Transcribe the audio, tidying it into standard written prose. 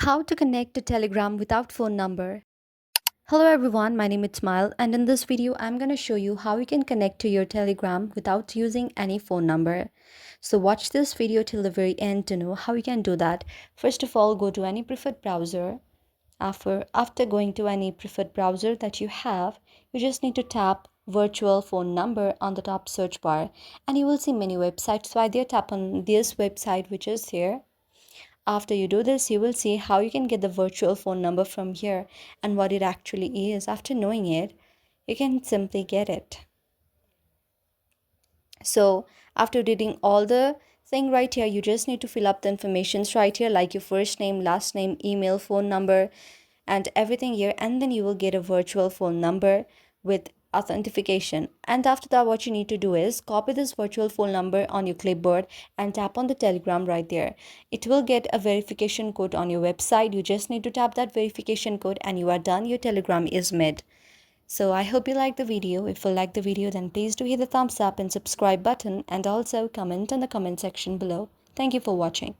How to connect to Telegram without phone number. Hello everyone, my name is Smile and in this video I'm going to show you how you can connect to your Telegram without using any phone number. So watch this video till the very end to know how you can do that. First of all, go to any preferred browser. After going to any preferred browser that you have, you just need to tap virtual phone number on the top search bar and you will see many websites. So either tap on this website which is here. After you do this, you will see how you can get the virtual phone number from here and what it actually is. After knowing it, you can simply get it. So after reading all the thing right here, you just need to fill up the informations right here, like your first name, last name, email, phone number, and everything here, and then you will get a virtual phone number with authentication. And after that, what you need to do is copy this virtual phone number on your clipboard and tap on the Telegram right there. It will get a verification code on your website. You just need to tap that verification code and you are done. Your Telegram is made. So I hope you like the video. If you like the video, then please do hit the thumbs up and subscribe button and also comment in the comment section below. Thank you for watching.